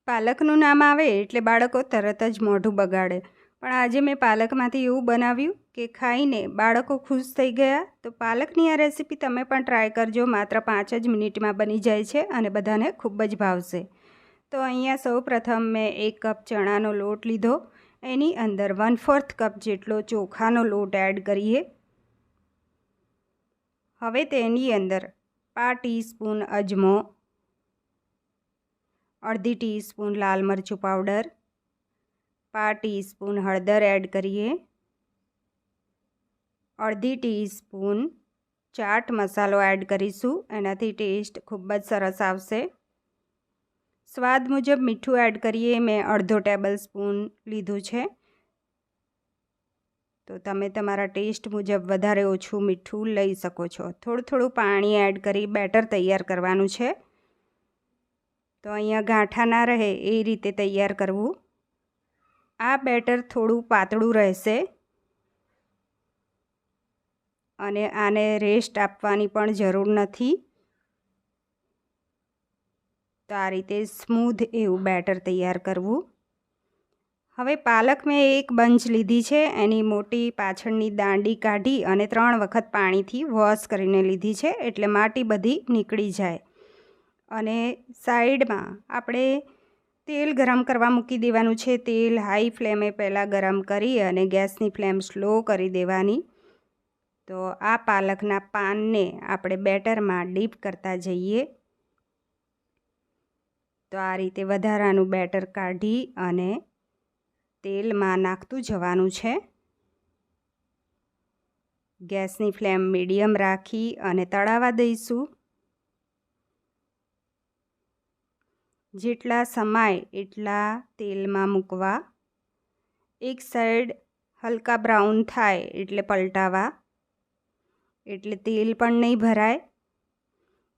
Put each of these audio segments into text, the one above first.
પાલકનું નામ આવે એટલે બાળકો તરત જ મોઢું બગાડે, પણ આજે મેં પાલકમાંથી એવું બનાવ્યું કે ખાઈને બાળકો ખુશ થઈ ગયા. તો પાલકની આ રેસીપી તમે પણ ટ્રાય કરજો. માત્ર 5 જ મિનિટમાં બની જાય છે અને બધાને ખૂબ જ ભાવશે. તો અહીંયા સૌપ્રથમ મેં 1 કપ ચણાનો લોટ લીધો. એની અંદર 1/4 કપ જેટલો ચોખાનો લોટ એડ કરીએ. હવે તેની અંદર 1/2 ટીસ્પૂન અજમો, 1/2 ટીસ્પૂન લાલ મરચું પાવડર, 1/2 ટીસ્પૂન હળદર એડ કરીએ. 1/2 ટીસ્પૂન ચાટ મસાલો એડ કરીશું. એનાથી ટેસ્ટ ખૂબ જ સરસ આવશે. સ્વાદ મુજબ મીઠું એડ કરીએ. મેં 1/2 ટેબલ સ્પૂન લીધું છે, તો તમે તમારા ટેસ્ટ મુજબ વધારે ઓછું મીઠું લઈ શકો છો. થોડું પાણી એડ કરી બેટર તૈયાર કરવાનું છે. તો અહીંયા ગાંઠા ના રહે એ રીતે તૈયાર કરવું. આ બેટર થોડું પાતળું રહેશે અને આને રેસ્ટ આપવાની પણ જરૂર નથી. તો આ રીતે સ્મૂધ એવું બેટર તૈયાર કરવું. હવે પાલક મેં 1 બંચ લીધી છે. એની મોટી પાછળની દાંડી કાઢી અને 3 વખત પાણીથી વોશ કરીને લીધી છે, એટલે માટી બધી નીકળી જાય. અને સાઈડમાં આપણે તેલ ગરમ કરવા મૂકી દેવાનું છે. તેલ હાઈ ફ્લેમે પહેલાં ગરમ કરી અને ગેસની ફ્લેમ સ્લો કરી દેવાની. તો આ પાલકના પાનને આપણે બેટરમાં ડીપ કરતા જઈએ. તો આ રીતે વધારાનું બેટર કાઢી અને તેલમાં નાખતું જવાનું છે. ગેસની ફ્લેમ મીડિયમ રાખી અને તળાવા દઈશું. જેટલા સમાય એટલા તેલમાં મૂકવા. એક સાઈડ હલકા બ્રાઉન થાય એટલે પલટાવા, એટલે તેલ પણ નહીં ભરાય.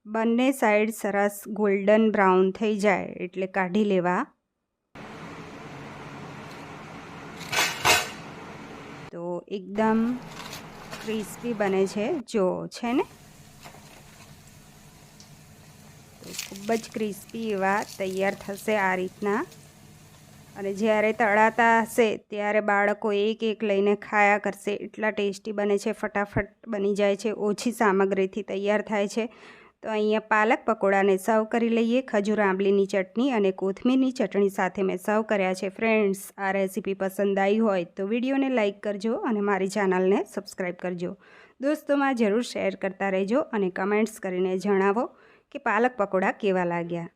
બંને સાઈડ સરસ ગોલ્ડન બ્રાઉન થઈ જાય એટલે કાઢી લેવા. તો એકદમ ક્રિસ્પી બને છે, જો છે ને. તો ખૂબ જ ક્રિસ્પી એવા તૈયાર થશે આ રીતના. અને જ્યારે તળાતા હશે ત્યારે બાળકો એક લઈને ખાયા કરશે. એટલા ટેસ્ટી બને છે, ફટાફટ બની જાય છે, ઓછી સામગ્રીથી તૈયાર થાય છે. તો અહીંયા પાલક પકોડાને સર્વ કરી લઈએ. ખજૂર આંબલીની ચટણી અને કોથમીરની ચટણી સાથે મેં સર્વ કર્યા છે. ફ્રેન્ડ્સ, આ રેસીપી પસંદ આવી હોય તો વિડીયોને લાઇક કરજો અને મારી ચેનલને સબસ્ક્રાઈબ કરજો. દોસ્તોમાં જરૂર શેર કરતા રહેજો અને કમેન્ટ્સ કરીને જણાવો કે પાલક પકોડા કેવા લાગ્યા.